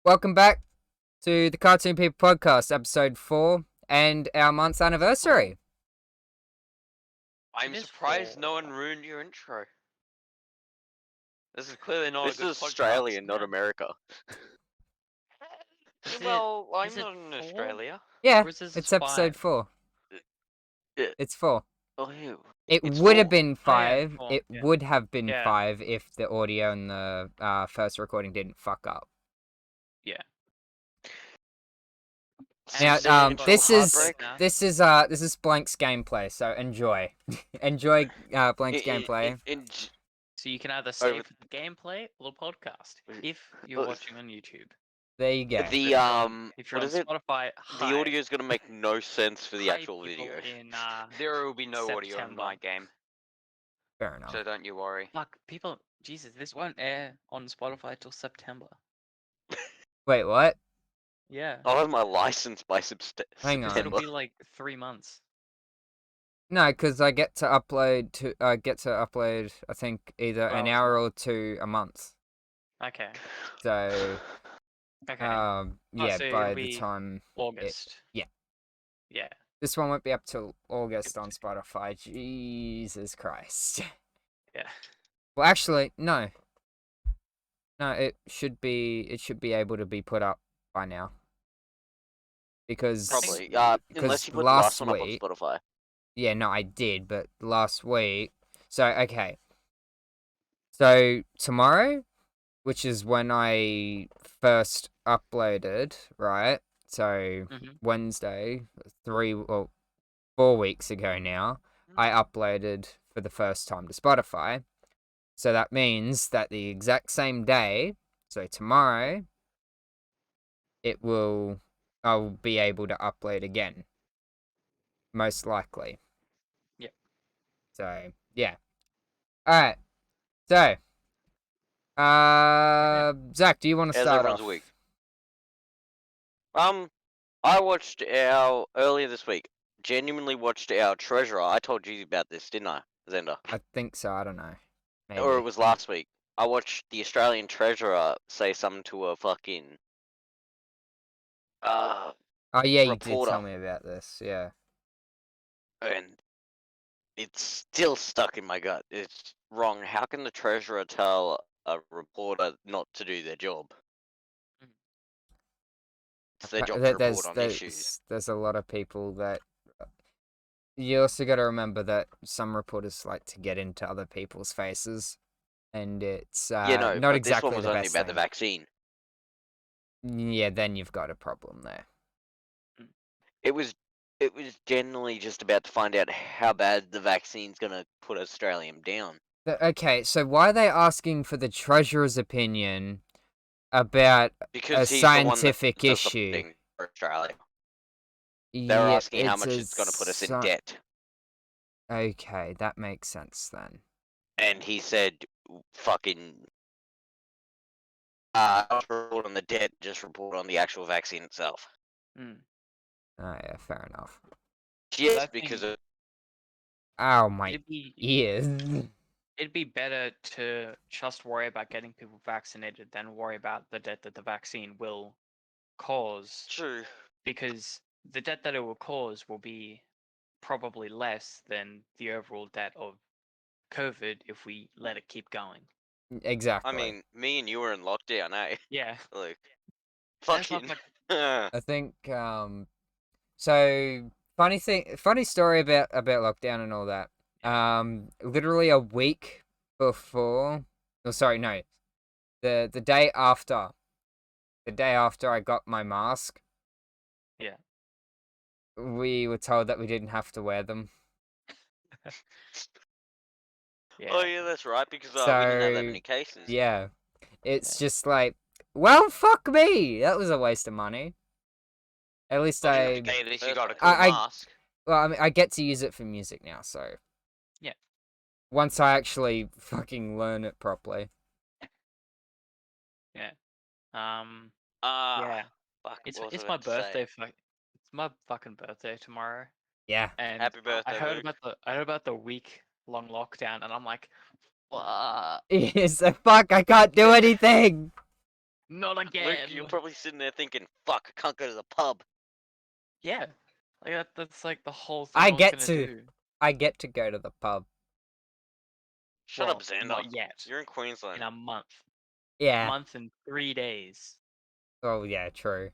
Welcome back to the Cartoon People Podcast, episode 4, and our month's anniversary. I'm surprised no one ruined your intro. This is clearly not a good podcast. This is Australia, not America. Well, I'm not in Australia. Yeah, Or is this it's episode 5? 4. It- It's 4. Oh, ew. It It's would have four. been 5. four, It yeah. would have been Yeah. 5 if the audio and the first recording didn't fuck up. Yeah. Now, Existential this is heartbreak. Blank's gameplay, so enjoy. Enjoy Blank's gameplay. So you can either save the gameplay or the podcast if you're watching on YouTube. There you go. If you're on Spotify, The audio is gonna make no sense for the hi, actual people video. There will be no audio in September. my game, Fair enough. so don't you worry. Fuck, people, Jesus, this won't air on Spotify till September. Wait, what? Yeah. I'll have my license by Hang on. It'll September. be like 3 months. No, because I get to upload I think either an Well, hour or 2 a month. Okay. So Okay. yeah, so by it'll the be time August. yeah. Yeah. this one won't be up till August on Spotify. Jesus Christ. Yeah. Well, actually, no. No, it should be able to be put up by now. Because Probably. because Unless you put the last last one up on week- Spotify. Yeah, no, I did, but last week. So, okay. So, tomorrow, which is when I first uploaded, right? So, Mhm. Wednesday, 4 weeks ago now, I uploaded for the first time to Spotify. So, that means that the exact same day, so tomorrow, I'll be able to upload again. Most likely. Yep. So, yeah. Alright. So, Zach, do you want to How's start everyone's off? week? I watched earlier this week. Genuinely watched our Treasurer. I told you about this, didn't I, Xander? I think so, I don't know. Maybe. Or it was last week. I watched the Australian Treasurer say something to a fucking Oh yeah, you did reporter. tell me about this, yeah. And it's still stuck in my gut. It's wrong. How can the Treasurer tell a reporter not to do their job? It's their job to report on issues. There's a lot of people that... You also got to remember that some reporters like to get into other people's faces. And it's Yeah, no, not but exactly this one was the only best about the thing. vaccine. Yeah, then you've got a problem there. It was generally just about to find out how bad the vaccine's gonna put Australia down. Okay, so why are they asking for the Treasurer's opinion about Because a he's the one that scientific does the issue? thing for Australia. They're asking how much it's gonna put us in debt. Okay, that makes sense then. And he said, fucking, not report on the debt, just report on the actual vaccine itself. Mm. Oh yeah, fair enough. Yes, I because think- of... Ow, my It'd be ears. it'd be better to just worry about getting people vaccinated than worry about the debt that the vaccine will cause, True. because the debt that it will cause will be probably less than the overall debt of COVID if we let it keep going. Exactly. I mean, me and you were in lockdown, eh? Yeah. Like, That's not fucking... like- I think so funny story about lockdown and all that. Literally a week before, oh sorry, no. The day after I got my mask. Yeah. We were told that we didn't have to wear them. Yeah. Oh yeah, that's right, because we didn't have that So, many cases. Yeah. It's just like, well, fuck me. That was a waste of money. At least Hey, at least you got a cool I- mask. Well, I mean, I get to use it for music now, so. Yeah. Once I actually fucking learn it properly. Yeah. Fuck, It's what was I my about to say? birthday. It's my fucking birthday tomorrow. Yeah. And Happy birthday, I heard Luke. about the week-long lockdown, and I'm like, what? Yes, fuck, I can't do anything. Not Luke, again. you're probably sitting there thinking, "Fuck, I can't go to the pub." Yeah, like that's like the whole thing I was get gonna to. do. I get to go to the pub. Shut up, Well, Xander. not yet. You're in Queensland. In a month. Yeah. Month and 3 days. Oh yeah, true.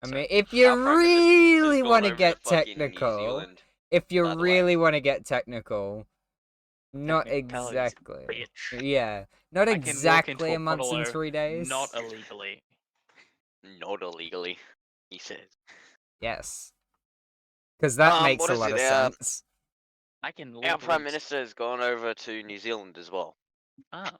I So, mean, if Our you Prime Minister's really gone want to over get fucking New technical, Zealand, if you by the way. really want to get technical, not Technicalities, exactly. bitch. Yeah, not I can walk into exactly a a month and bottle 3 days. not illegally. Not illegally, he says. Yes, because that makes what a is lot it? of sense. I can Our legally. Prime Minister has gone over to New Zealand as well. Ah.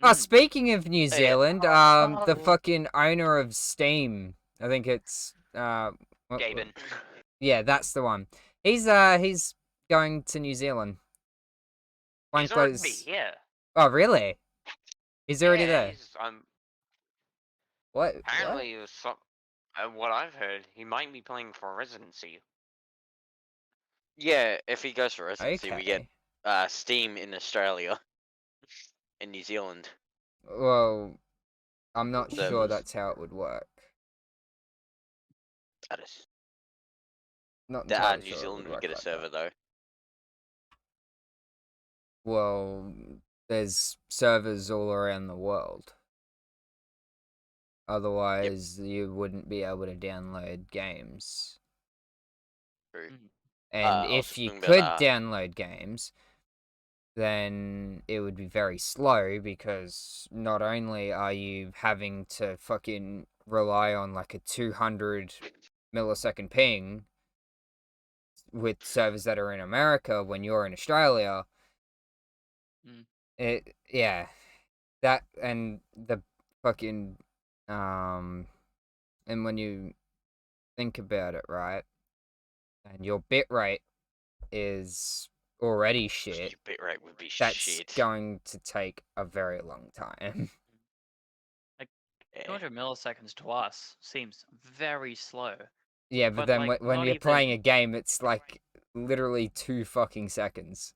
Oh, Mm. speaking of New yeah. Zealand, the fucking owner of Steam, I think it's Gaben. yeah, that's the one. He's going to New Zealand. He's already here. Oh, really? He's already there. He's, What? apparently, what I've heard, he might be playing for residency. Yeah, if he goes for residency, we get Okay. Steam in Australia and New Zealand. Well, I'm not sure Servers. that's how it would work. That is. Not entirely New sure it Zealand would would work get a like server that. though. Well, there's servers all around the world. Otherwise, you wouldn't be able to download games. True. And I was if you talking could about, download games, then it would be very slow because not only are you having to fucking rely on like a 200 millisecond ping with servers that are in America when you're in Australia, that and the fucking and when you think about it, right, and your bitrate is already shit, your bitrate would be that's shit. going to take a very long time. Like Yeah. 200 milliseconds to us seems very slow. Yeah, but then like, when not you're playing a even- game, it's like literally 2 fucking seconds.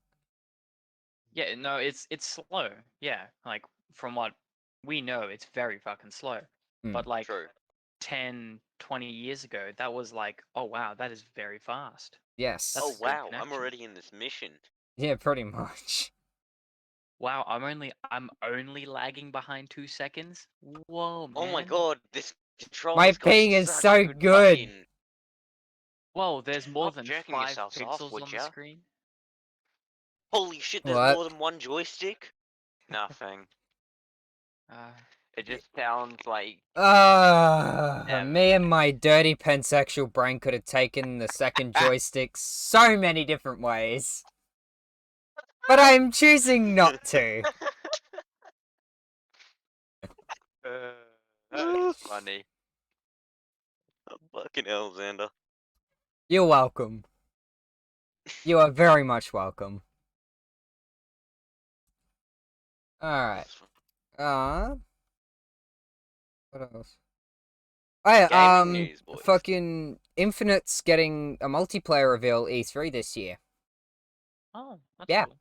Yeah, no, it's slow. Yeah, like from what we know, it's very fucking slow. But like True. 10, 20 years ago, that was like, oh wow, that is very fast. Yes. That's Oh a good wow, I'm connection. already in this mission. Yeah, pretty much. Wow, I'm only lagging behind 2 seconds. Whoa, man. Oh my god, this controller. My ping is such so good. fucking- Whoa, there's more Stop than jerking 5 yourselves pixels off, would on the ya? screen. Holy shit, there's What? more than one joystick? Nothing. Uh, It just sounds like Me and my dirty pansexual brain could have taken the second joystick so many different ways. But I'm choosing not to. That's funny. Oh, fucking hell, Xander. You're welcome. You are very much welcome. Alright. What else? Oh yeah, Gaming news, boys. fucking Infinite's getting a multiplayer reveal E3 this year. oh, that's Yeah. cool.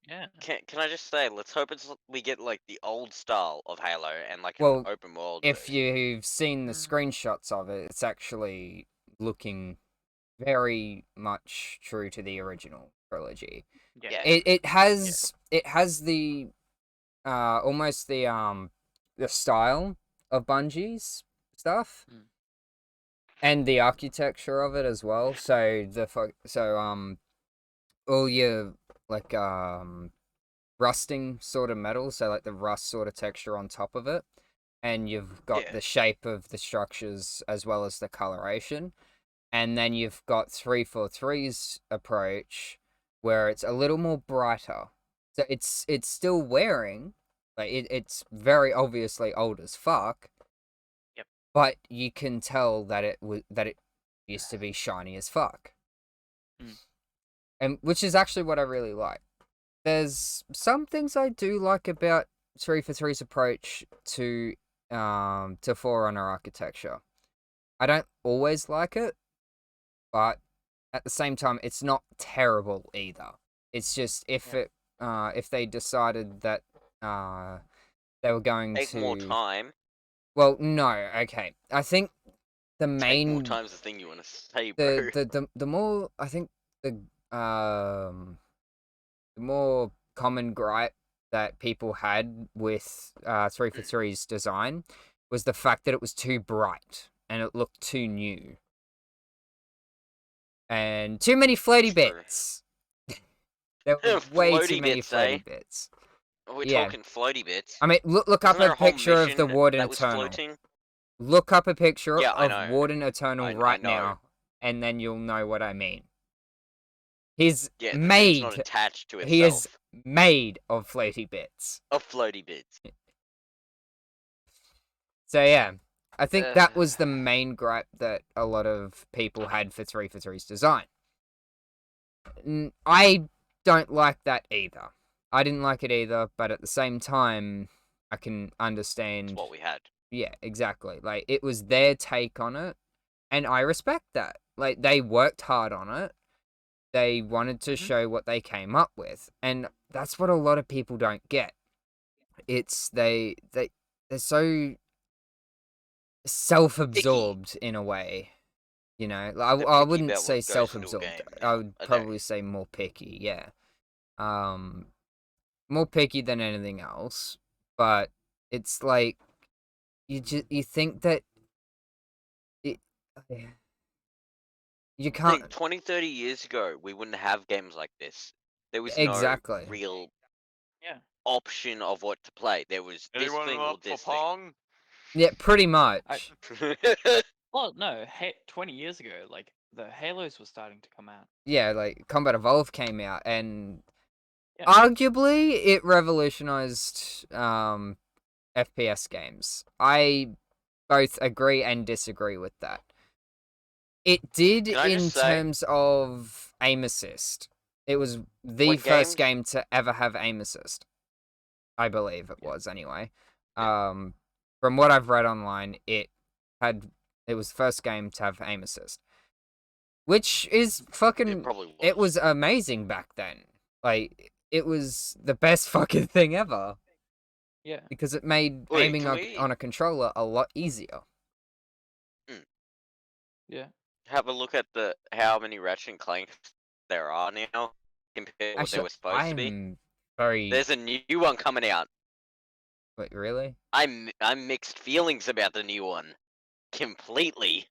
Yeah. Can I just say, let's hope we get like the old style of Halo and like Well, an open world. If version. you've seen the screenshots of it, it's actually looking very much true to the original trilogy. Yeah. It has the almost the style of Bungie's stuff. And the architecture of it as well. So all your like rusting sort of metal, so like the rust sort of texture on top of it, and you've got the shape of the structures as well as the coloration, and then you've got 343's approach where it's a little more brighter. So it's still wearing, like it's very obviously old as fuck. Yep. But you can tell that it used to be shiny as fuck. And which is actually what I really like. There's some things I do like about 343's approach to Forerunner architecture. I don't always like it, but at the same time, it's not terrible either. It's just if they decided that they were going Take more to. time. Well, no, okay. I think the Take more main time's the thing you want to say, bro. the more I think the more common gripe that people had with 343's design was the fact that it was too bright and it looked too new. And too many floaty True. bits. There were way too Floaty many bits, floaty eh? bits. We're Yeah. talking floaty bits. I mean, look up Wasn't there a a whole picture of the mission Warden that was Eternal. floating? Look up a picture Yeah, I of know. Warden Eternal I right know. now, and then you'll know what I mean. He's Yeah, the thing's not made. attached to itself. He is made of floaty bits. Of floaty bits. So yeah, I think that was the main gripe that a lot of people had for 343's design. I don't like that either. I didn't like it either, but at the same time, I can understand. It's what we had. Yeah, exactly. Like, it was their take on it, and I respect that. Like, they worked hard on it. They wanted to show what they came up with, and that's what a lot of people don't get. It's they're so self-absorbed in a way, you know. They're I picky wouldn't about say what goes into a self-absorbed. game I would nowadays. probably say more picky. Yeah, more picky than anything else. But it's like you think that it, you can't. Think 20, 30 years ago, we wouldn't have games like this. There was Exactly. no real Yeah. option of what to play. There was this Anyone thing or up for this Pong? Yeah, pretty much. thing. Well, no, 20 years ago, like the Halos were starting to come out. Yeah, like Combat Evolved came out, and Yeah. arguably it revolutionized FPS games. I both agree and disagree with that. It did Can I in just say- terms of aim assist. It was the When first games- game to ever have aim assist. I believe it was anyway. From what I've read online, it was the first game to have aim assist. Which is fucking It probably was. It was amazing back then. Like, it was the best fucking thing ever. Yeah. Because it made Wait, aiming can on, we- on a controller a lot easier. Yeah. Have a look at how many Ratchet and Clank there are now compared to what they Actually, were supposed to be. I'm very... There's a new one coming out. Wait, really? I'm mixed feelings about the new one. Completely.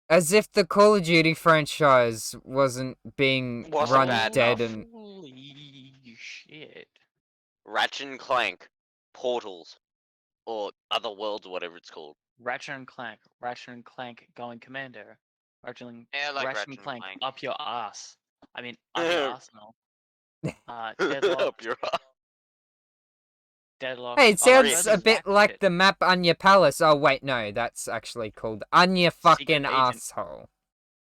As if the Call of Duty franchise wasn't being Wasn't run bad dead enough. and... Holy shit. Ratchet and Clank Portals. Or Other Worlds, whatever it's called. Ratchet and Clank going commando. Ratchet and, Yeah, I like Ratchet Ratchet and and Clank Clank. up your ass. I mean, up your arsenal. Deadlock. Up your ass. Deadlock. Hey, it Oh, no, sounds those a bit back like shit. the map Anya Palace. Oh, wait, no. That's actually called Anya fucking Secret Agent. Asshole.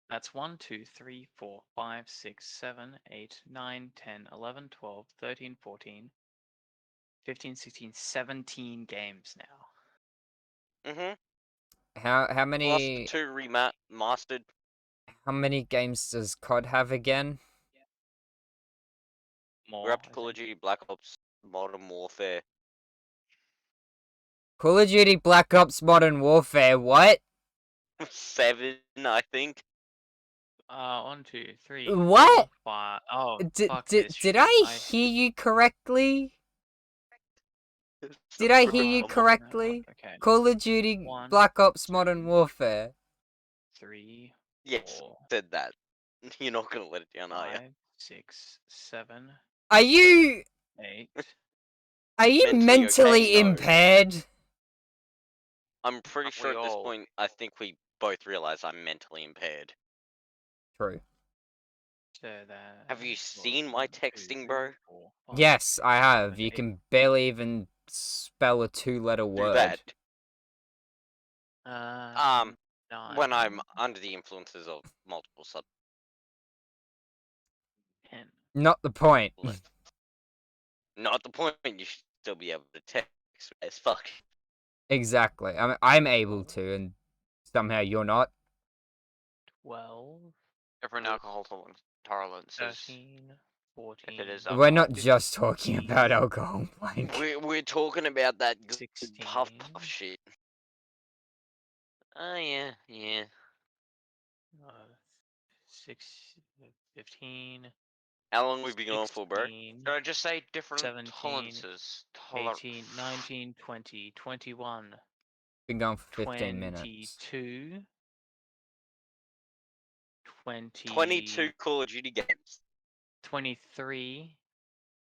That's 1, 2, 3, 4, 5, 6, 7, 8, 9, 10, 11, 12, 13, 14, 15, 16, 17 games now. Mm-hmm. How many... Plus 2 remastered. How many games does COD have again? More. We're up to I Call of think. Duty Black Ops Modern Warfare. Call of Duty Black Ops Modern Warfare, what? 7, I think. 1, 2, 3. What? 4, 5. Oh, Did fuck this did shit. I hear you correctly? Did I hear you Come on. correctly? Okay. Call of Duty 1, Black Ops Modern 2, Warfare. 3, Yes, 4, said that. You're not gonna let it down, are you? 5, 6, 7, Are you 8. Mentally mentally okay, no. impaired? I'm pretty Aren't sure we at this all? point, I think we both realize I'm mentally impaired. True. So that. Have you seen my texting, bro? Yes, I have. 7, You 8. can barely even spell a 2-letter Do word. that. 9. When I'm under the influences of multiple 10. Not the point. substances. Not the point. You should still be able to text as fuck. Exactly. I'm able to, and somehow you're not. 12, Different alcohol tolerances. 13, 14. If it is We're not 15, just talking about alcohol, Blank. We're talking about that good 16. puff shit. Oh yeah, yeah. 6, 15, How long we been going for, bro? 16, Should I just say different 17, tolerances? 18, 19, 20, 21, Been going for 15 minutes. 22, 22 Call of Duty games. 23,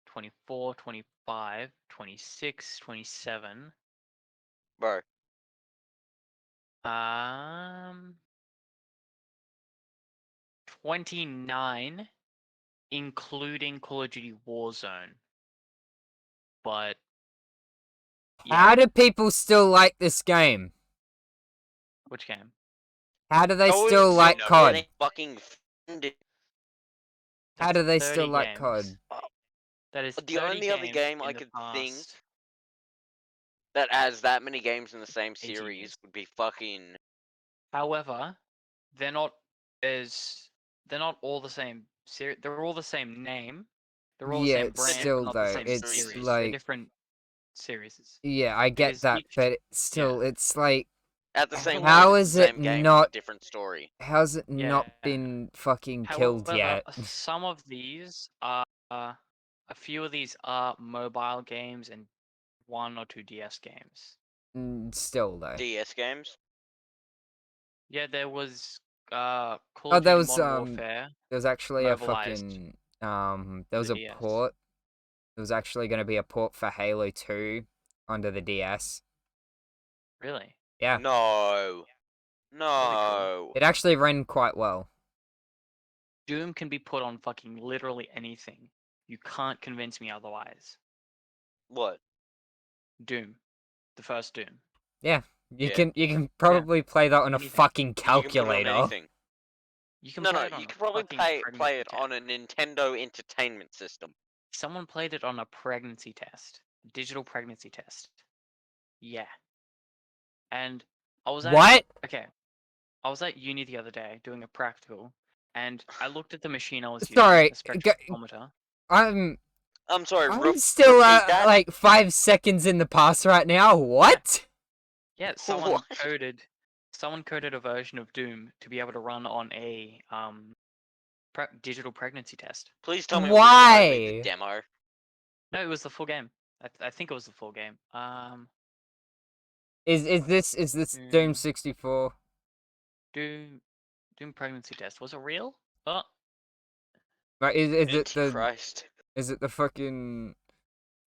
24, 25, 26, 27. Bro, 29, including Call of Duty Warzone. But yeah, How do people still like this game? which game? How do they how still is like it COD? getting fucking funded? How That's do they 30 still like games. COD? That is The 30 only other games game in I the could think past that has that many games in the same 18 series years. would be fucking. However, they're not they're not all the same series. They're all the same name. They're all the Yeah, same it's brand, still but not the though, same it's series. They're like, different series. yeah, I get Because that, each but it's still, it's like, At the same how time, it's is the it same game not, with a different story. how's it not Yeah. been fucking killed However, yet? some of these are a few of these are mobile games and 1 or 2 DS games. Still though. DS games. Yeah, there was Call Oh, of there Duty was Modern Warfare. there's actually a mobilized fucking there was the a DS. port. There was actually going to be a port for Halo 2 onto the DS. Really? Yeah, No. No. it actually ran quite well. Doom can be put on fucking literally anything. You can't convince me otherwise. What? Doom. The first Doom. Yeah, you Yeah. can probably play that on a Anything. fucking You can put it on calculator. anything. You can No, play no, it on you a can probably fucking play pregnancy it test. on a Nintendo Entertainment System. Someone played it on a pregnancy test. Digital pregnancy test. Yeah. And I was at What? okay. I was at uni the other day doing a practical, and I looked at the machine I was Sorry, using, a spectrophotometer. I'm I'm sorry, still repeat that? like 5 seconds in the past right now. What? Yeah, someone What? coded a version of Doom to be able to run on a digital pregnancy test. Please tell me it was only the Why? demo. No, it was the full game. I think it was the full game. Is this Doom 64? Doom pregnancy test. Was it real? Oh, Right, Christ. is it the fucking,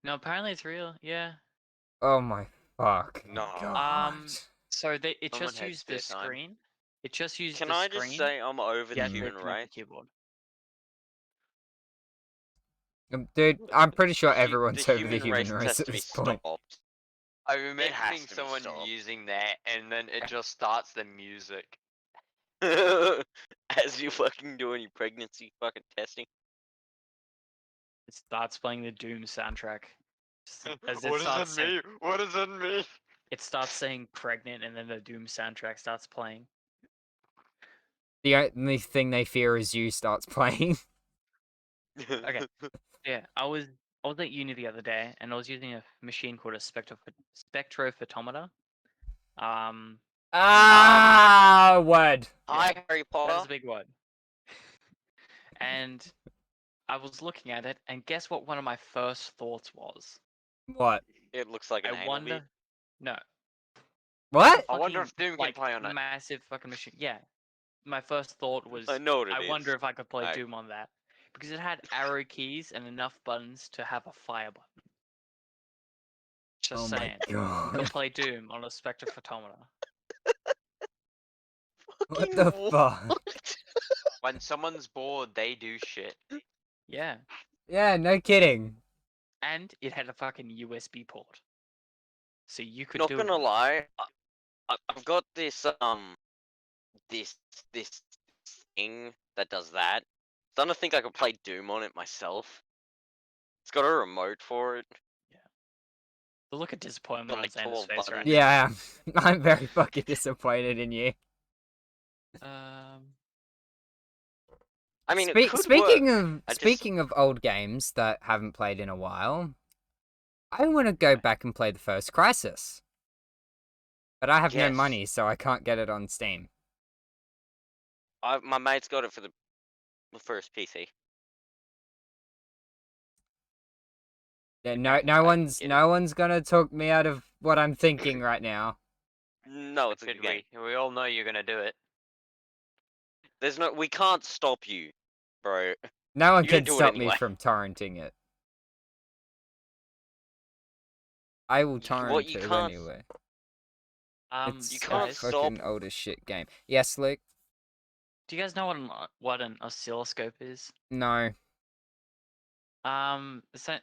no, apparently it's real. Yeah. oh my fuck. No. God. So it Someone just had used the spare time. screen. It just used Can the I screen. just say I'm over the Yeah, human connect race? the keyboard. Dude, I'm pretty sure The hu- everyone's the over the human race has at to be this point. stopped. I'm has imagining to be someone stopped. using that, and then it just starts the music. As you fucking do any pregnancy fucking testing. It starts playing the Doom soundtrack. As What does that mean? What does that mean? It starts saying pregnant, and then the Doom soundtrack starts playing. The only thing they fear is you starts playing. Okay. Yeah, I was at uni the other day, and I was using a machine called a spectrophotometer. Word. Hi, Harry That is Potter. a big word. And I was looking at it, and guess what? One of my first thoughts was, What? It looks like an I anal wonder. bead. No, What? I wonder fucking, if Doom can play on it. massive fucking machine. Yeah, my first thought was, I know what it I is. wonder if I could play Alright. Doom on that, because it had arrow keys and enough buttons to have a fire button. Just Oh saying, my god. could play Doom on a spectrophotometer. What the fuck? When someone's bored, they do shit. Yeah, Yeah, no kidding. and it had a fucking USB port, so you could Not do gonna it. lie, I've got this this thing that does that. Starting to think I could play Doom on it myself. It's got a remote for it. The look of disappointment Got on like Xander's 12 face right buttons. now. Yeah, I'm very fucking disappointed in you. I mean, it could speaking work. of speaking of old games that haven't played in a while, I want to go back and play the first Crisis, but I have no Yes. money, so I can't get it on Steam. My mate's got it for the first PC. Yeah, Okay, no I one's get it. no one's gonna talk me out of what I'm thinking right now. No, it's a Should good game. we? We all know you're gonna do it. We can't stop you, bro. No one You're gonna can do it stop me anyway. from torrenting it. I will torrent you it can't- anyway. It's you a can't guys, stop- fucking old as shit game. Yes, Luke? do you guys know what an oscilloscope is? No.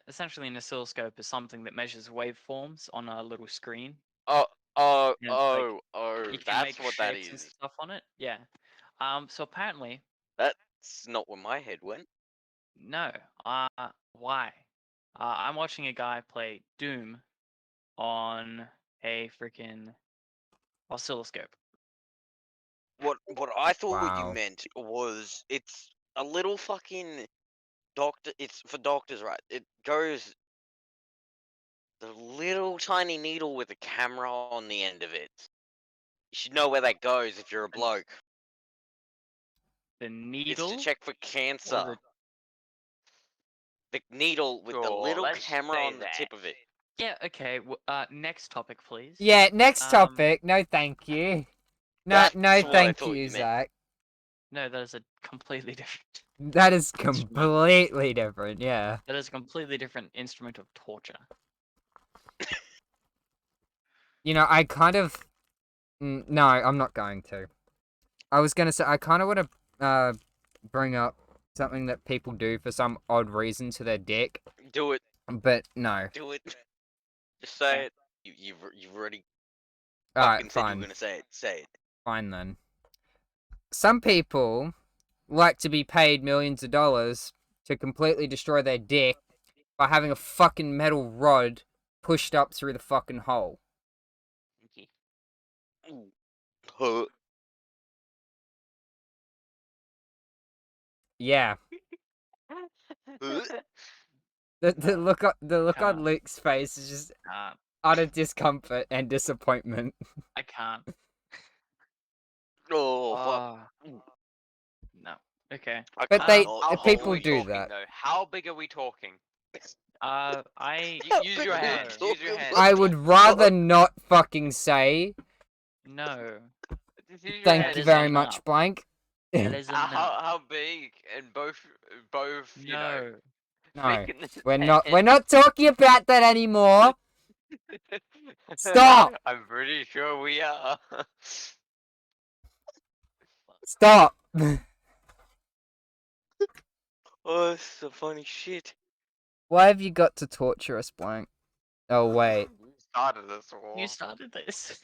Essentially an oscilloscope is something that measures waveforms on a little screen. Oh, And it's like, you can that's make what that shapes and is. stuff on it. Yeah. So apparently, That's not where my head went. no. Why? I'm watching a guy play Doom on a freaking oscilloscope. What I thought you Wow. meant was it's a little fucking doctor. It's for doctors, right? It goes the little tiny needle with a camera on the end of it. You should know where that goes if you're a bloke. The It's needle. to check for cancer. the- The needle with the Sure, little let's camera say on the tip that. of it. Yeah. Okay. Next topic, please. Yeah, next Um, topic. No, thank you. No, That's no, what I thank thought you, you meant. Zach. No, that is a completely different. That is completely different, yeah. That is a completely different instrument of torture. You know, I kind of... No, I'm not going to. I was going to say, I kind of want to bring up something that people do for some odd reason to their dick, Do it. but no. Do it. Just say Okay. it. You've already Alright, fucking said you were fine. gonna say it. Say it. Fine then. Some people like to be paid millions of dollars to completely destroy their dick by having a fucking metal rod pushed up through the fucking hole. Ooh. Huh. Yeah. Huh? The No, look on can't. Luke's face is just Can't. utter discomfort and disappointment. I can't. Oh fuck. Ah, no. Okay. I But can't they- not- How people big are we do talking, that. though? How big are we talking? I Use your How big are we hands. Use your talking hands. about? I would rather not fucking say no. Just use your thank hands. you is very enough. much, blank. That is enough. How big? And both, you know. No. No, thick in the we're not talking about that anymore. Stop! I'm pretty sure we are. Stop. Oh, this is a funny shit. Why have you got to torture us, blank? Oh wait. You started this war. You started this.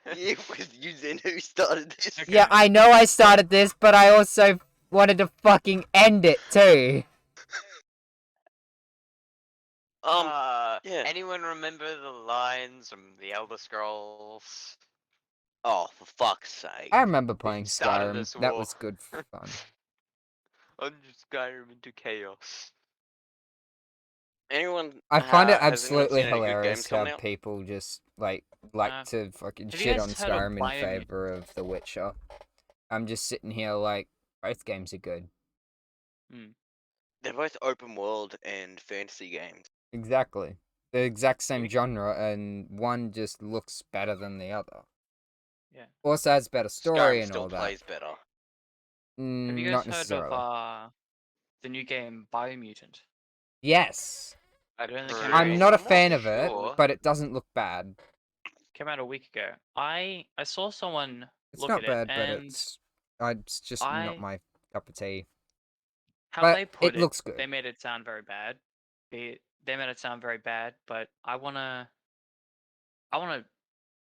It was you then who started this. Okay. Yeah, I know I started this, but I also wanted to fucking end it too. Yeah. Anyone remember the lines from the Elder Scrolls? Oh, for fuck's sake. I remember playing started Skyrim. this That war. was good fun. Unleash Skyrim into chaos. Anyone? I find it has anyone absolutely seen any good hilarious games how coming out? people just like Uh, to fucking have you shit guys on heard of Skyrim in Biomutant? favor of The Witcher. I'm just sitting here like both games are good. They're both open world and fantasy games. Exactly. The exact same Really? genre, and one just looks better than the other. Yeah. Also has better story Skyrim and still all that. plays better. Have you Not guys heard necessarily. of the new game Biomutant? Yes. It only came Pretty out I'm not a fan of sure. it, but it doesn't look bad. Came out a week ago. I saw someone It's look not at bad, it, but and it's just not I- my cup of tea. how but they put it looks good. they made it sound very bad. They made it sound very bad, but I wanna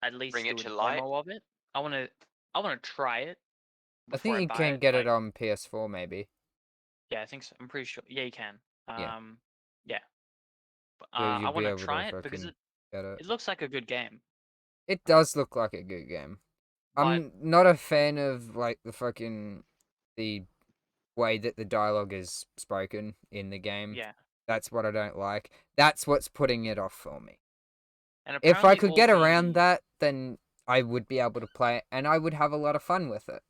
at least Bring do it a to light. demo of it. I wanna try it. I think before you buy can get like- it on PS4 maybe. Yeah, I think so. I'm pretty sure. Yeah, you can. Yeah. Yeah. But, So I you'll be want to able to try it because fucking get it. it looks like a good game. It does look like a good game. But I'm not a fan of like the way that the dialogue is spoken in the game. Yeah. That's what I don't like. That's what's putting it off for me. And If I apparently could all get around the that, then I would be able to play it, and I would have a lot of fun with it.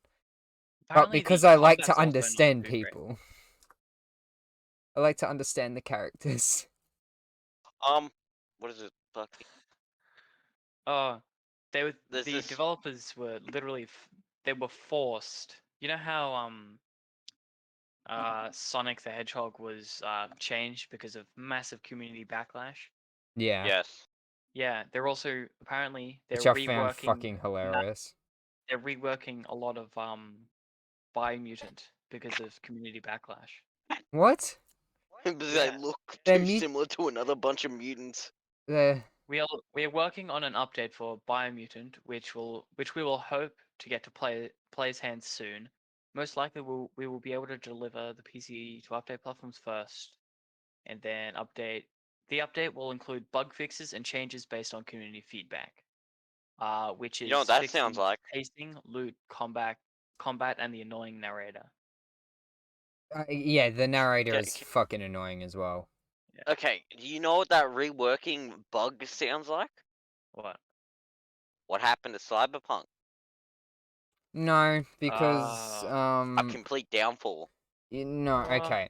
But apparently because the I like combat's to also not understand too great. people, I like to understand the characters. What is it? Fucking. They were There's the this. developers were literally they were forced. You know how Sonic the Hedgehog was changed because of massive community backlash. Yeah. Yes. Yeah, they're also apparently they're Which I found reworking fucking hilarious. they're reworking a lot of Biomutant because of community backlash. What? Because Yeah. they look They're too mut- similar to another bunch of mutants. The We are working on an update for Biomutant, which we will hope to get to players' hands soon. Most likely, we will be able to deliver the PC to update platforms first, and then update. The update will include bug fixes and changes based on community feedback, which You know what is that fixing sounds like? pacing, loot, combat, and the annoying narrator. yeah, the narrator Okay, is fucking annoying as well. Okay, do you know what that reworking bug sounds like? What? What happened to Cyberpunk? No, because A complete downfall. no, Uh, okay.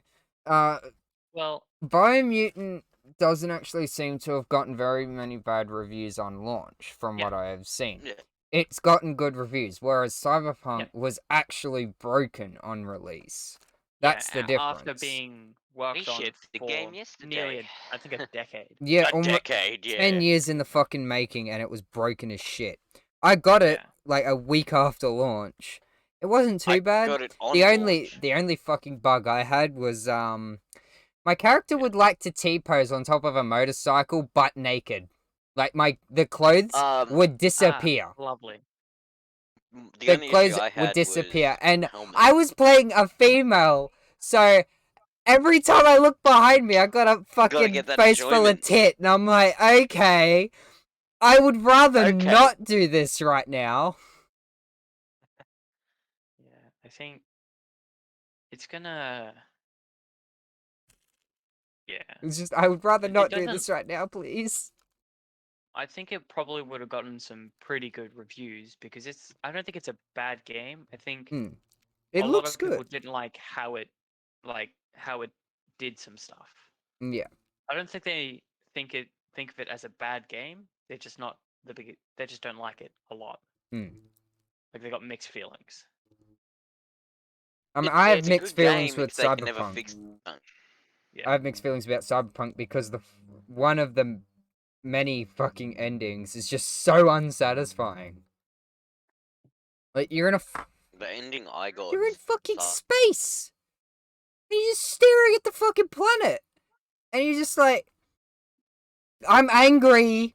Well, Biomutant doesn't actually seem to have gotten very many bad reviews on launch, from Yeah. what I have seen. Yeah. It's gotten good reviews, whereas Cyberpunk Yeah. was actually broken on release. That's the difference. After being worked on shipped the for game yesterday. nearly, I think, a decade. Yeah, A decade, yeah. 10 years in the fucking making, and it was broken as shit. I got it Yeah. like a week after launch. It wasn't too I bad. got it on the launch. only fucking bug I had was my character would like to T-pose on top of a motorcycle butt naked. Like the clothes would disappear. Lovely. The The only clothes issue I would had disappear, was and helmet. I was playing a female, so every time I look behind me, I got a fucking get that face full of enjoyment. tit, and I'm like, okay, I would rather Okay. not do this right now. Yeah, I think it's gonna. Yeah, It's just, I would rather It not do doesn't- this right now, please. I think it probably would have gotten some pretty good reviews because it's. I don't think it's a bad game. I think Hmm. It a lot looks of people good. didn't like how it did some stuff. Yeah. I don't think they think of it as a bad game. They're just not the big. They just don't like it a lot. Hmm. Like they got mixed feelings. I mean, It's, I have it's a mixed good feelings game, with except they can never Cyberpunk. fix it. Yeah. I have mixed feelings about Cyberpunk because one of the many fucking endings is just so unsatisfying. Like you're in The ending I got. you're in fucking sucked. space, and you're just staring at the fucking planet, and you're just like, I'm angry.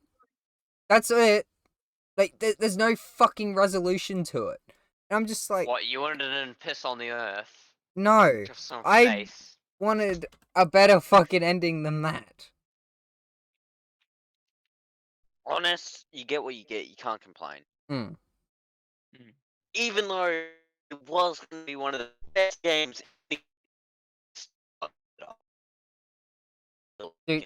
That's it. Like there's no fucking resolution to it. And I'm just like, What, you wanted to piss on the earth? no, Just some I face. wanted a better fucking ending than that. Honest, you get what you get. You can't complain. Hmm. Even though it was going to be one of the best games. Dude,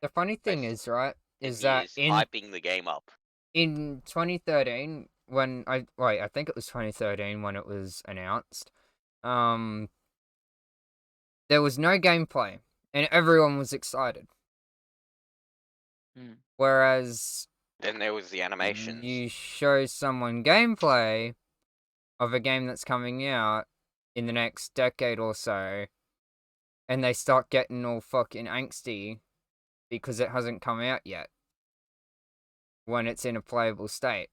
the funny thing is, right, is that years hyping the game up. in 2013, when I think it was 2013 when it was announced, there was no gameplay, and everyone was excited. Whereas Then there was the animations. you show someone gameplay of a game that's coming out in the next decade or so, and they start getting all fucking angsty because it hasn't come out yet when it's in a playable state.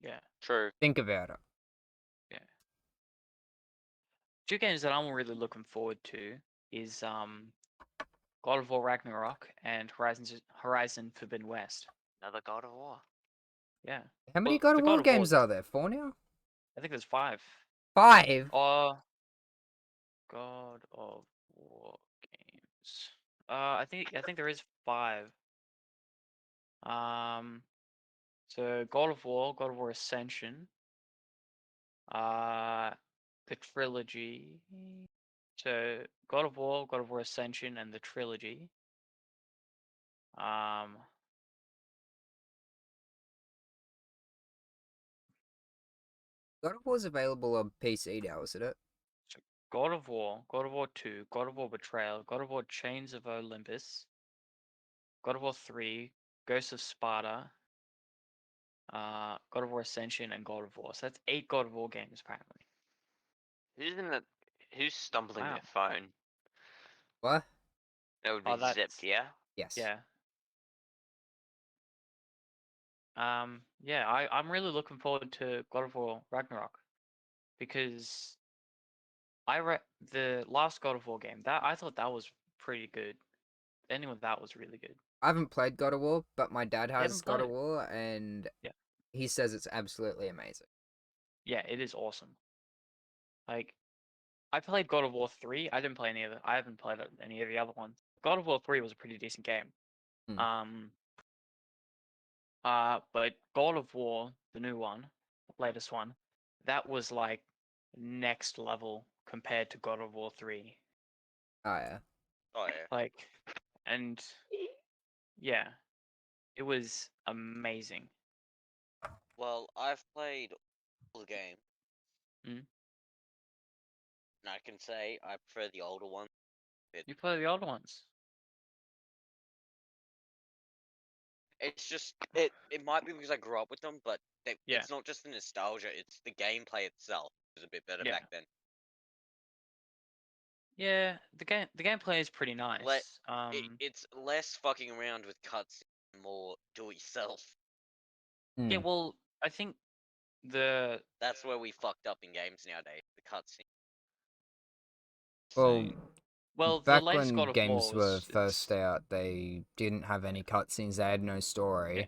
Yeah. True. Think about it. Yeah. Two games that I'm really looking forward to is God of War Ragnarok and Horizon Forbidden West. Another God of War. Yeah. How many Well, God the of War God of games Wars- are there? 4 now? I think there's 5. 5? God of War games. I think there is 5. So God of War Ascension. the trilogy. So God of War Ascension, and the trilogy. God of War's available on PC now, isn't it? So God of War 2, God of War Betrayal, God of War Chains of Olympus, God of War 3, Ghost of Sparta, God of War Ascension, and God of War. So that's 8 God of War games apparently. Who's in the? Who's stumbling Wow. their phone? What? That would Oh, be that's zipped, yeah. Yes. yeah. Yeah, I'm really looking forward to God of War Ragnarok because the last God of War game that I thought that was pretty good. The ending with that was really good. I haven't played God of War, but my dad has haven't God played of it? War, and Yeah. he says it's absolutely amazing. Yeah, it is awesome. Like, I played God of War 3. I didn't play any of it. I haven't played any of the other ones. God of War 3 was a pretty decent game. Hmm. But God of War, the new one, the latest one, that was like next level compared to God of War 3. Oh yeah. Oh yeah. Like, and yeah, it was amazing. Well, I've played all the game. Mm. And I can say I prefer the older one. You play the older ones. It's just it might be because I grew up with them, but Yeah. it's not just the nostalgia. It's the gameplay itself was a bit better Yeah. back then. Yeah, the gameplay is pretty nice. It's less fucking around with cuts, more do it yourself. Yeah, Hmm. well, I think That's where we fucked up in games nowadays. The cutscene. Well, well, the back latest when God of games War were was first out, they didn't have any cutscenes. They had no story. Yeah.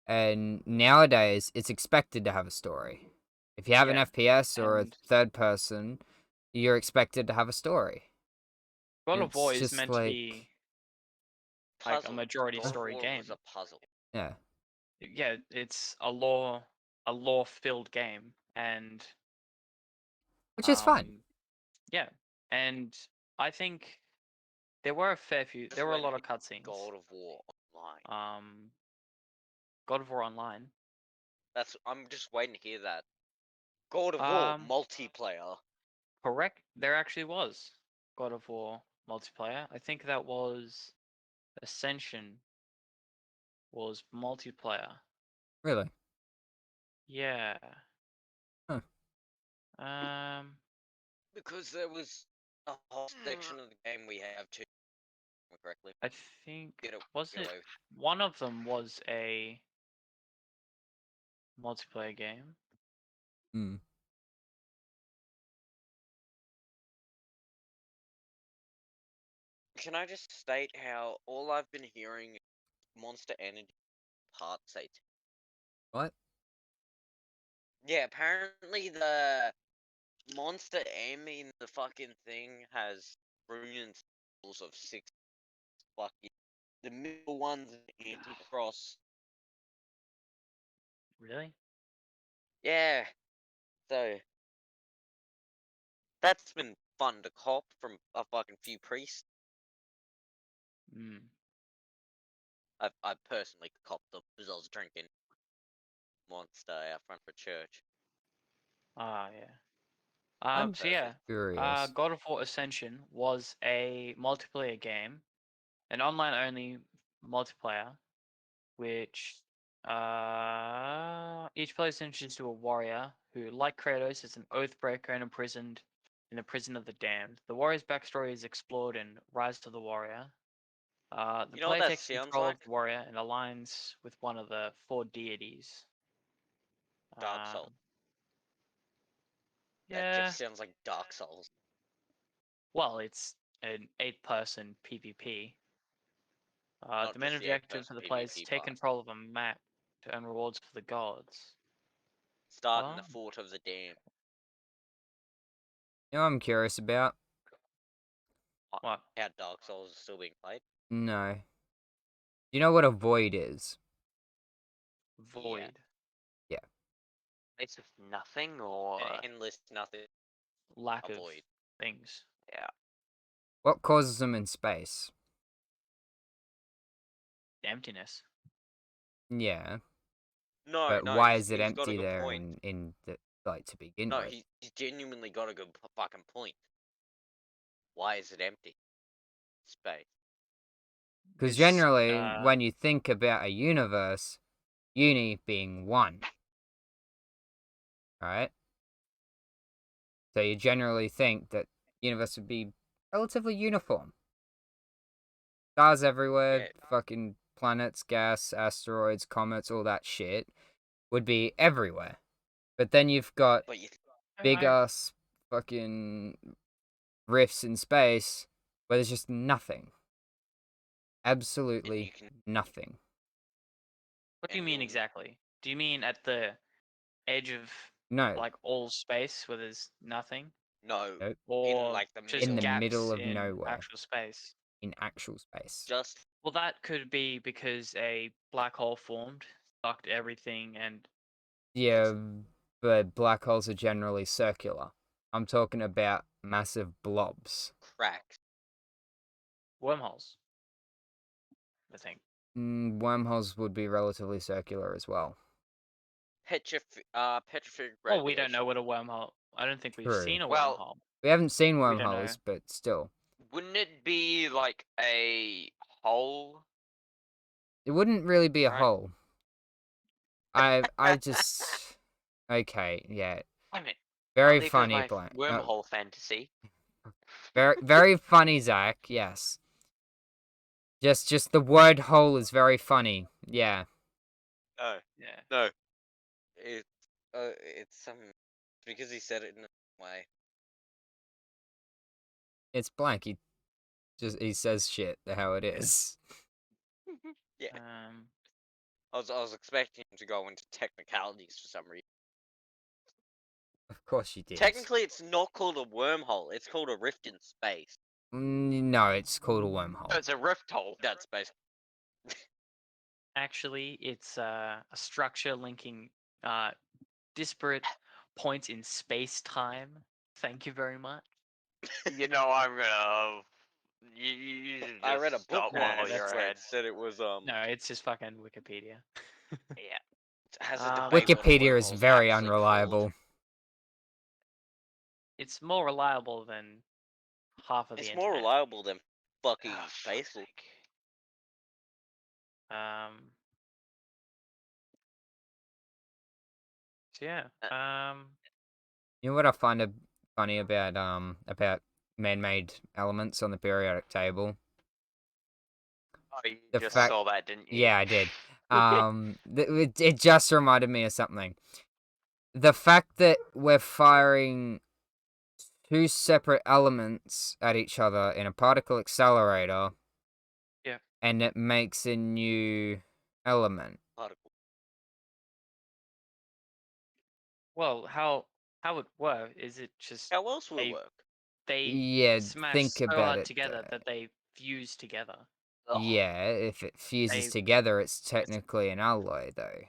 And nowadays, it's expected to have a story. If you have an Yeah, FPS or a and third person, you're expected to have a story. God of War It's is just meant to like, be like a majority God of story War game. was a puzzle. yeah. Yeah, it's a lore filled game, and Which is fun. yeah, and I think there were there were a lot of cutscenes. God of War Online. God of War Online. I'm just waiting to hear that. God of War multiplayer. Correct. There actually was God of War multiplayer. I think that was Ascension was multiplayer. Really. Yeah. Huh. Because there was a whole section of the game we have to correctly. I think Get it, was get it away with. one of them was a multiplayer game. Hmm. Can I just state how all I've been hearing is Monster Energy Part 8? What? Yeah, apparently the Monster M in the fucking thing has brilliant skills of 6 fucking. The middle one's an anti-cross. Really? Yeah, so that's been fun to cop from a fucking few priests. Hmm. I personally copped them because I was drinking Monster out front of a church. Ah, yeah. I'm So yeah, curious. God of War Ascension was a multiplayer game, an online only multiplayer, which each player is introduced to a warrior who, like Kratos, is an oathbreaker and imprisoned in the prison of the damned. The warrior's backstory is explored in Rise to the Warrior. The You know what player that takes sounds control like? of the warrior and aligns with one of the 4 deities. Dark Souls. That Yeah. just sounds like Dark Souls. Well, it's an 8-person PvP. Not The main just the objective for 8-person the player is to PvP take part. control of a map to earn rewards for the gods. Start in the Well, Fort of the Dam. You know what I'm curious about? what? How Dark Souls is still being played. No. You know what a void is? Void. Yeah. Place of nothing, or Endless nothing. lack of Avoid. things. Yeah. What causes them in space? Emptiness. Yeah, No, but no, why he's, is it he's got a empty good there point. in the, like, to begin No, with? he's genuinely got a good fucking point. Why is it empty? Space. Because It's, generally, when you think about a universe, uni being one, right? So you generally think that universe would be relatively uniform. Stars everywhere, Yeah. fucking planets, gas, asteroids, comets, all that shit would be everywhere. But then you've got But you big ass fucking rifts in space where there's just nothing. Absolutely can nothing. What do you and mean you'll- exactly? Do you mean at the edge of No, like all space where there's nothing, no Nope. or like the just In the gaps middle of in nowhere. actual space? In actual space. just Well, that could be because a black hole formed, sucked everything, and Yeah, but black holes are generally circular. I'm talking about massive blobs. cracks. wormholes. I think. Wormholes would be relatively circular as well. Petrific Well, we don't radiation. know what a wormhole. I don't think we've True. seen a Well- wormhole. We haven't seen We don't know. wormholes, but still. Wouldn't it be like a hole? It wouldn't really be a Right. hole. I just okay, yeah. Damn it. Very There goes funny, my Blank. wormhole fantasy. Very funny, Zach. Yes. Just the word hole is very funny. Yeah. No, Yeah. no. It's because he said it in a way. It's Blank. He says shit how it is. Yeah. Um. I was expecting him to go into technicalities for some reason. Of course you did. Technically, it's not called a wormhole. It's called a rift in space. No, it's called a No, wormhole. it's a rift hole. That's space. Actually, it's a structure linking disparate points in space time. Thank you very much. You know I'm gonna. You should I read a just book stop No, once while that's you're where ahead. it said it was No, it's just fucking Wikipedia. Yeah. It has a Um, debate what a Wikipedia is wormhole's very actually unreliable. called. It's more reliable than half of the It's internet. more reliable than fucking Oh, fuck's Facebook. sake. So yeah. You know what I find funny about man-made elements on the periodic table? Oh, you The just fact- saw that, didn't you? Yeah, I did. It just reminded me of something. The fact that we're firing two separate elements at each other in a particle accelerator. Yeah. And it makes a new element. Particle. Well, how it works is it just How else will it They- work? they Yeah, smash think so about hard it. together that they fuse together. Ugh. Yeah, if it fuses They- together, it's technically an alloy, though.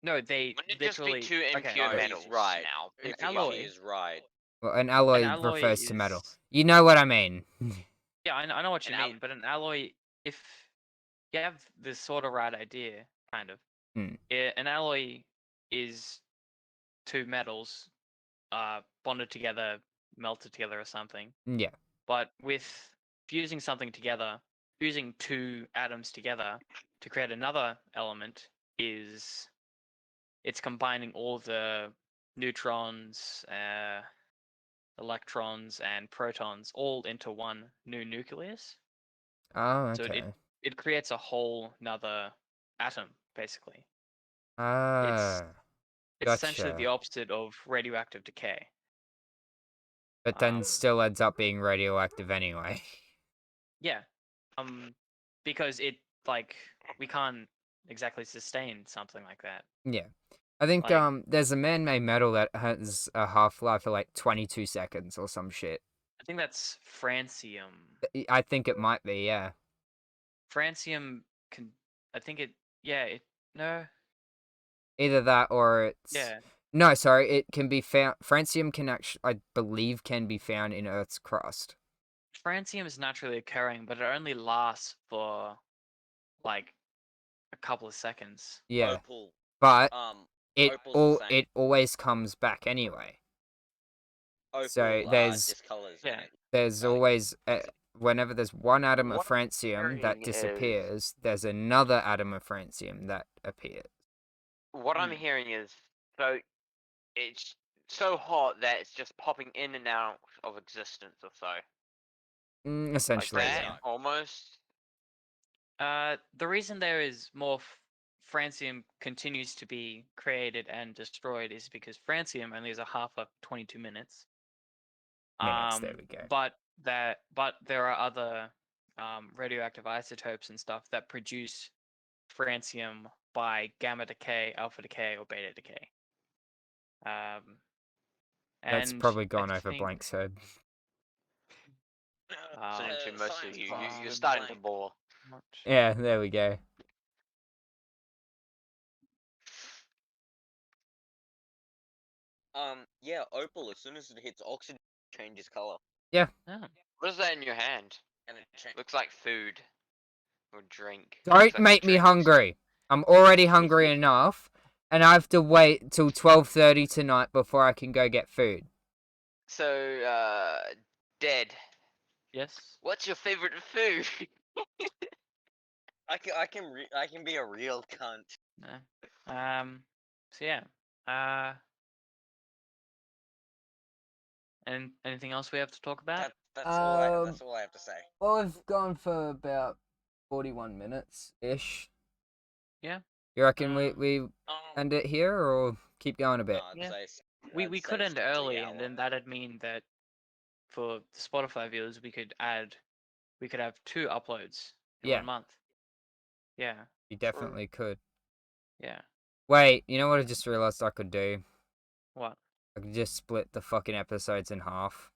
No, they Wouldn't it just be literally. two okay, impure No, he's metals right. now? An If alloy- he is right. Well, an alloy, alloy refers to metal. is- You know what I mean. Yeah, I know what you An mean, but an alloy, if you have this sort of right idea, kind of, Hmm. an alloy is two metals bonded together, melted together, or something. Yeah. But with fusing something together, fusing two atoms together to create another element it's combining all the neutrons, electrons, and protons all into one new nucleus. Oh, So okay. it creates a whole nother atom, basically. Ah, It's essentially the Gotcha. opposite of radioactive decay. but then um, still ends up being radioactive anyway. Yeah. Because we can't exactly sustain something like that. Yeah. I think Like- there's a man-made metal that has a half-life of like 22 seconds or some shit. I think that's francium. I think it might be, yeah. Francium can. I think it. Yeah. No. Either that or it's Yeah. No, sorry, it can be found. Francium can actually, I believe, can be found in Earth's crust. Francium is naturally occurring, but it only lasts for like a couple of seconds. Yeah, Opal. but Opal's the same. it always comes back anyway. Opal So there's discolors. Yeah. And it there's only always comes whenever there's one atom of What francium that hearing is- disappears, there's another atom of francium that appears. What I'm Hmm. hearing is so it's so hot that it's just popping in and out of existence or so. Like Essentially, that, yeah. almost. The reason there is more francium continues to be created and destroyed is because francium only has a half of 22 minutes. There we go. But there are other radioactive isotopes and stuff that produce francium by gamma decay, alpha decay, or beta decay. That's And probably I gone over think, Blank's head. Listening to most of science you, class you're with starting to blank. bore. Yeah, there we go. Yeah, opal. As soon as it hits oxygen, changes color, Oh. What is that in your hand? and it changes. Looks like food or drink. Don't Looks like make me drinks. hungry. I'm already hungry enough, and I have to wait till 12:30 tonight before I can go get food. So, Dead. Yes. What's your favorite food? I can be a real cunt. So yeah. And anything else we have to talk about? That's Um, all I have to say. Well, we've gone for about 41 minutes ish. Yeah. You reckon we Um, end it here or keep going a bit? I'd Yeah. say We could end early, and then that'd mean that for the Spotify viewers, we could have 2 uploads in Yeah. 1 month. Yeah. You definitely could. Yeah. Wait, you know what I just realized I could do? What? I could just split the fucking episodes in half.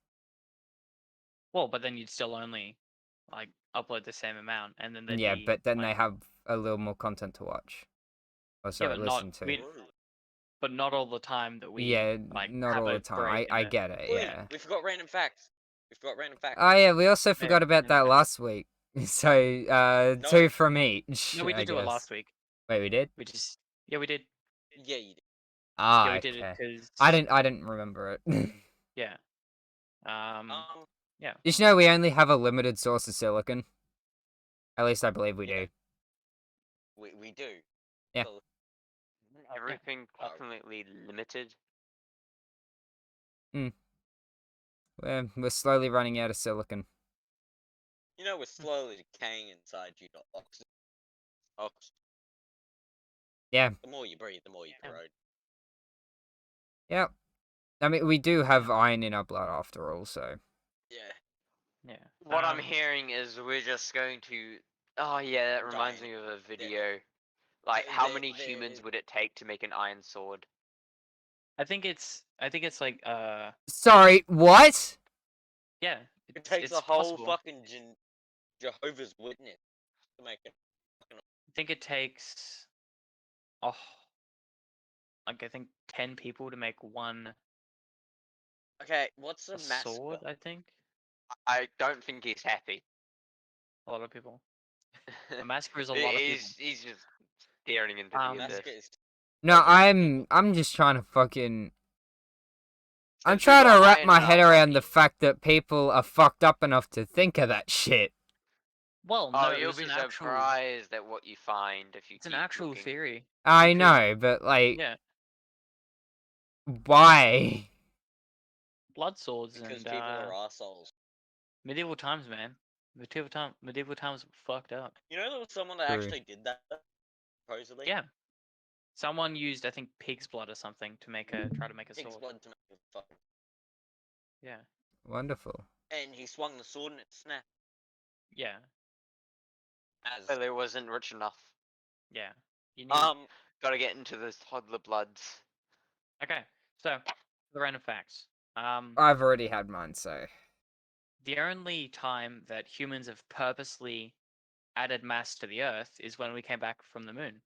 Well, but then you'd still only like upload the same amount, and then they'd Yeah, be, but then like, they have a little more content to watch. Or sorry, but listen to. but not all the time that we Yeah, like not have all a the time. break in I it. get it, yeah. We forgot random facts. Oh yeah, we also forgot Yeah, about that okay. last week. So, No. 2 from each. No, we I did do it guess. last week. Wait, we did? Yeah, we did. Yeah, you did. Ah, Yeah, we did okay. it because I didn't remember it. yeah. Yeah. Did you know we only have a limited source of silicon? At least I believe we do. We do. Yeah. So, Everything definitely limited. We're slowly running out of silicon. you know, we're slowly decaying inside due to oxygen. Yeah. The more you breathe, the more you corrode. Yep. I mean, we do have iron in our blood after all, so. Yeah. Yeah. What I'm hearing is we're just going to. Oh yeah, that reminds Dying. me of a video. Like, how many they- humans would it take to make an iron sword? I think it's like Sorry, what? yeah. It takes it's a whole possible. fucking Jehovah's Witness to make it. I think it takes like I think 10 people to make one Okay, what's a a massacre? sword, I think. I don't think he's happy. A lot of people. A massacre is a lot of people. He's just staring into the Massacre abyss. is No, Okay, I'm just trying to fucking. I'm Since we trying to got wrap iron my in our head around the body- fact that people are fucked up enough to think of that shit. Well, Oh, no, it you'll was be an actual. surprised at what you find if you It's an keep actual looking. theory. I You could- know, but like, Yeah, why? blood swords because and people are assholes. medieval times, man. Medieval times were fucked up. You know, there was someone that True. actually did that, supposedly. Yeah. Someone used, I think, pig's blood or something to try to make a Pig's sword. blood to make a fucking. Yeah. Wonderful. And he swung the sword and it snapped. Yeah. As So there wasn't rich enough. Yeah. You need. Gotta get into those toddler bloods. Okay. So, the random facts. I've already had mine, so. The only time that humans have purposely added mass to the Earth is when we came back from the moon.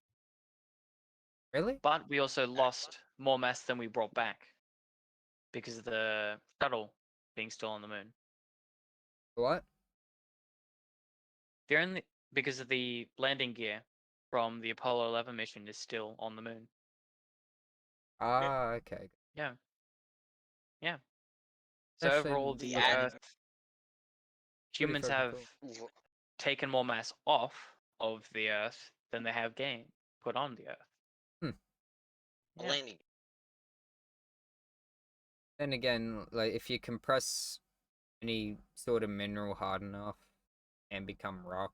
Really? But we also lost more mass than we brought back because of the shuttle being still on the moon. What? The only because of the landing gear from the Apollo 11 mission is still on the moon. Ah, okay. Yeah. Yeah. So That's overall, pretty the fucking Earth, humans fucking have cool. taken more mass off of the Earth than they have gained put on the Earth. A Yeah. landing. Then again, like if you compress any sort of mineral hard enough and become rock.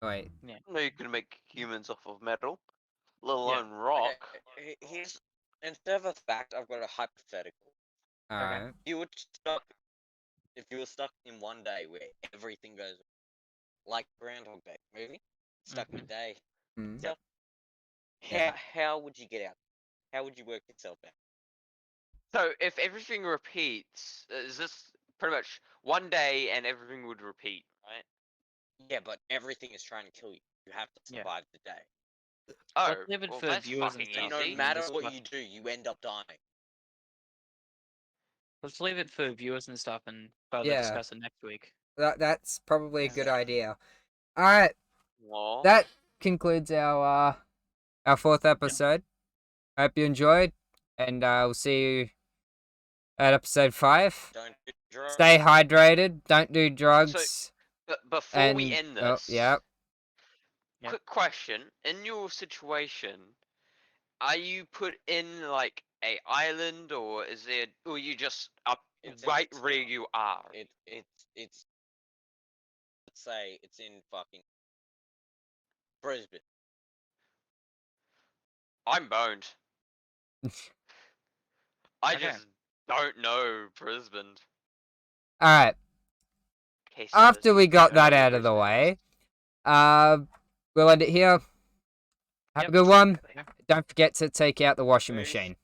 Wait, No, you can make humans off of metal, let Yeah. alone rock. Okay, here's instead of a fact, I've got a hypothetical. alright. If you were stuck in one day where everything goes like Groundhog Day movie, stuck in a Mhm. day, Hmm. stuff, Yeah. how would you get out? How would you work yourself out? So if everything repeats, is this pretty much one day and everything would repeat, right? Yeah, but everything is trying to kill you. You have to Yeah. survive the day. Oh, Let's leave it well, for that's viewers and fucking stuff. No easy. matter Just what what- you do, you end up dying. Let's leave it for viewers and stuff and further Yeah. discuss it next week. That's probably a Yeah. good idea. Alright, Aw. that concludes our 4th episode. I hope you enjoyed, and we'll see you at episode 5. Don't do drugs. Stay hydrated, don't do drugs. But before we and- end oh, this, yeah. Yep. quick question: in your situation, are you put in like a island, or is there, or you just up It's in right a where town. you are? It's let's say it's in fucking Brisbane. I'm boned. I Okay. just don't know Brisbane. Alright, Okay, after we got that know out of the Brisbane. way, we'll end it here. Have a Yep. good one. Yeah. Don't forget to take out the washing Peace. machine.